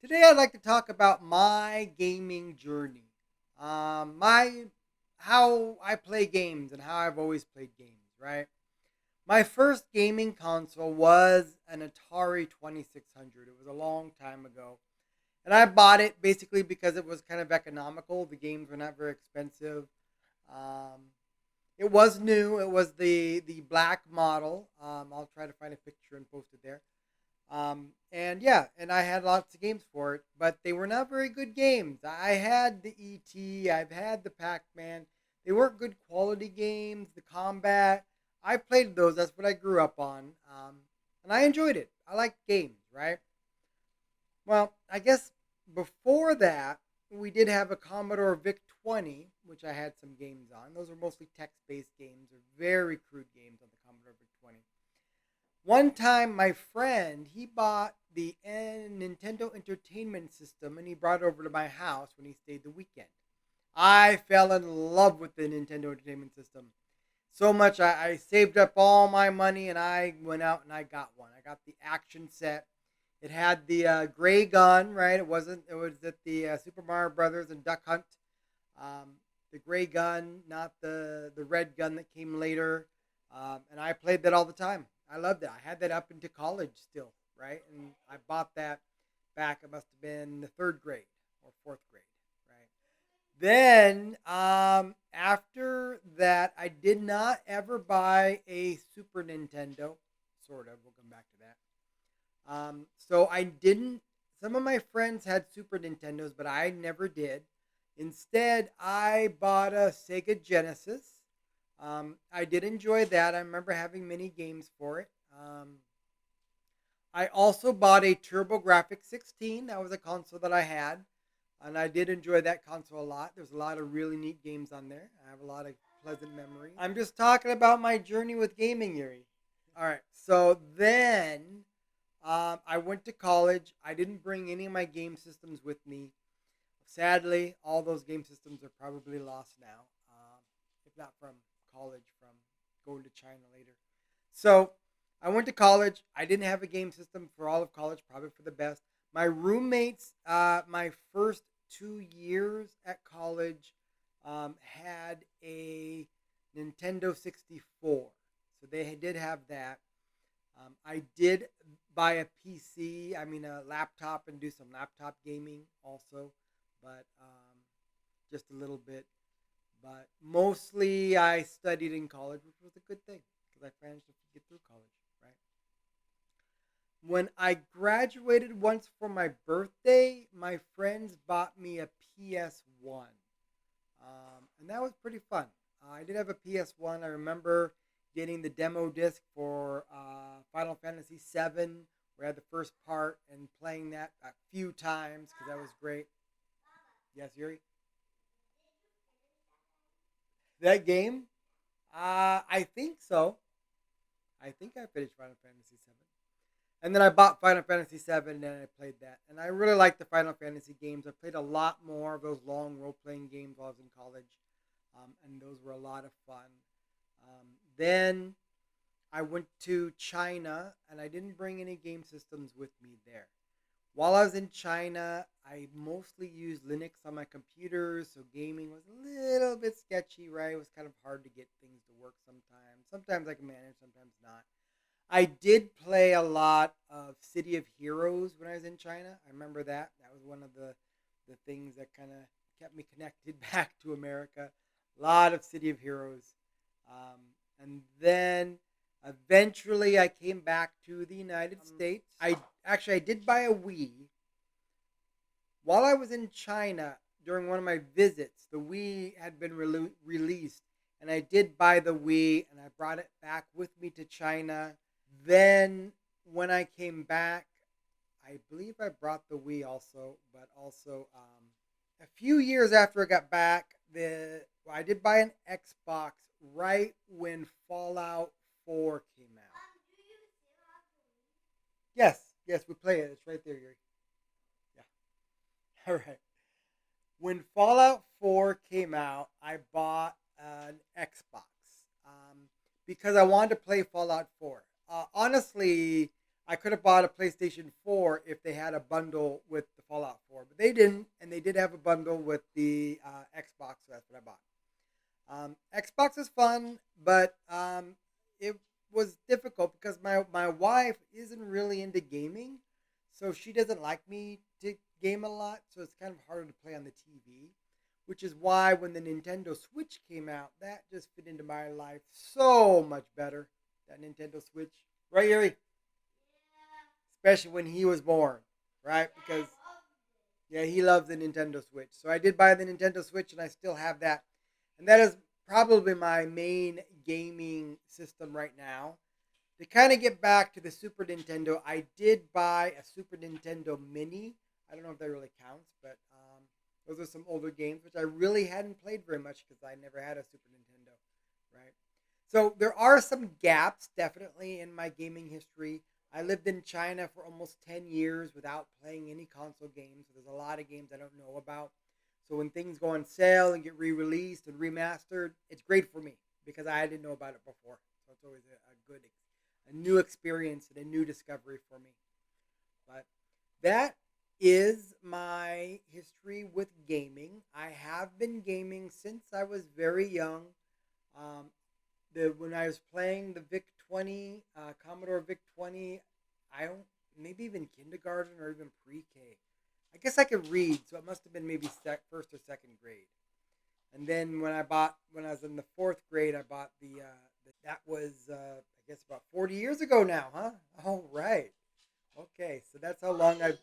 Today, I'd like to talk about my gaming journey, my how I play games and how I've always played games. Right, my first gaming console was an Atari 2600. It was a long time ago, and I bought it basically because it was kind of economical. The games were not very expensive. Um, it was new. It was the black model. I'll try to find a picture and post it there. And yeah, and I had lots of games for it, but they were not very good games. I had the ET, I've had the Pac Man. They weren't good quality games. The combat, I played those. That's what I grew up on, and I enjoyed it. I like games, right? Well, I guess before that, we did have a Commodore VIC 20, which I had some games on. Those were mostly text based games or very crude games on the Commodore VIC 20. One time, my friend he bought the Nintendo Entertainment System and he brought it over to my house when he stayed the weekend. I fell in love with the Nintendo Entertainment System so much. I saved up all my money and I went out and I got one. I got the action set. It had the gray gun, right? It wasn't. It was at the Super Mario Brothers and Duck Hunt. The gray gun, not the red gun that came later. And I played that all the time. I loved it. I had that up into college still, right? And I bought that back. It must have been the third grade or fourth grade, right? Then after that, I did not ever buy a Super Nintendo. Sort of. We'll come back to that. So I didn't. Some of my friends had Super Nintendos, but I never did. Instead, I bought a Sega Genesis. I did enjoy that. I remember having many games for it. I also bought a TurboGrafx 16. That was a console that I had, and I did enjoy that console a lot. There's a lot of really neat games on there. I have a lot of pleasant memories. I'm just talking about my journey with gaming, Yuri. All right. So then I went to college. I didn't bring any of my game systems with me. Sadly, all those game systems are probably lost now, if not from college, from going to China later. So I went to college. I didn't have a game system for all of college, probably for the best. My roommates, my first 2 years at college, had a Nintendo 64. So they did have that. I did buy a PC, I mean a laptop, and do some laptop gaming also, but just a little bit. But mostly I studied in college, which was a good thing because I managed to get through college, right? When I graduated once for my birthday, my friends bought me a PS1. And that was pretty fun. I did have a PS1. I remember getting the demo disc for Final Fantasy VII. We had the first part and playing that a few times because that was great. Yes, Yuri? That game? I think so. I think I finished Final Fantasy VII. And then I bought Final Fantasy VII and I played that. And I really like the Final Fantasy games. I played a lot more of those long role playing games while I was in college. And those were a lot of fun. Then I went to China and I didn't bring any game systems with me there. While I was in China, I mostly used Linux on my computers, so gaming was a little bit sketchy, right? It was kind of hard to get things to work sometimes. Sometimes I can manage, sometimes not. I did play a lot of City of Heroes when I was in China. I remember that. That was one of the things that kind of kept me connected back to America. A lot of City of Heroes. And then eventually I came back to the United States. I did buy a Wii. While I was in China during one of my visits, the Wii had been released, and I did buy the Wii, and I brought it back with me to China. Then when I came back, I believe I brought the Wii also, but also a few years after I got back, I did buy an Xbox right when Fallout 4 came out. Yes, yes, we play it. It's right there, Yuri. Yeah. All right. When Fallout 4 came out, I bought an Xbox because I wanted to play Fallout 4. Honestly, I could have bought a PlayStation 4 if they had a bundle with the Fallout 4, but they didn't, and they did have a bundle with the Xbox, so that's what I bought. Xbox is fun, but it was difficult because my wife isn't really into gaming, so she doesn't like me to game a lot. So it's kind of harder to play on the TV, which is why when the Nintendo Switch came out, that just fit into my life so much better. That Nintendo Switch, right, Yuri? Especially when he was born, right? Because yeah, he loves the Nintendo Switch. So I did buy the Nintendo Switch, and I still have that, and that is probably my main gaming system right now. To kind of get back to the Super Nintendo, I did buy a Super Nintendo Mini. I don't know if that really counts, but those are some older games which I really hadn't played very much because I never had a Super Nintendo, right? So there are some gaps definitely in my gaming history. I lived in China for almost 10 years without playing any console games. So there's a lot of games I don't know about. So when things go on sale and get re-released and remastered, it's great for me because I didn't know about it before. So it's always a good, a new experience and a new discovery for me. But that is my history with gaming. I have been gaming since I was very young. Um, when I was playing the VIC 20, Commodore VIC 20, I don't maybe even kindergarten or even pre-K. I guess I could read, so it must have been maybe first or second grade. And then when I was in the fourth grade, I bought that was I guess about 40 years ago now, huh? All right. Okay, so that's how long I've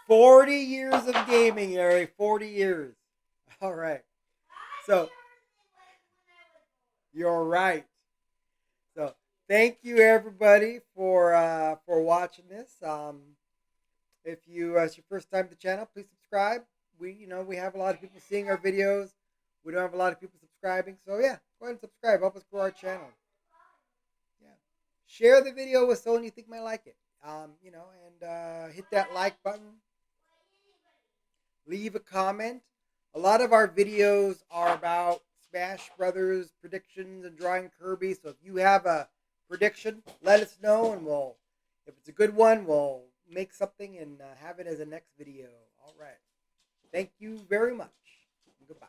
40 years of gaming, Eric. 40 years. All right. So you're right. So thank you everybody for watching this. If you it's your first time to the channel, please subscribe. We have a lot of people seeing our videos. We don't have a lot of people subscribing, so yeah, go ahead and subscribe. Help us grow our channel. Yeah, share the video with someone you think might like it. And hit that like button. Leave a comment. A lot of our videos are about Smash Brothers predictions and drawing Kirby. So if you have a prediction, let us know, and if it's a good one, we'll make something and have it as a next video. All right. Thank you very much. Goodbye.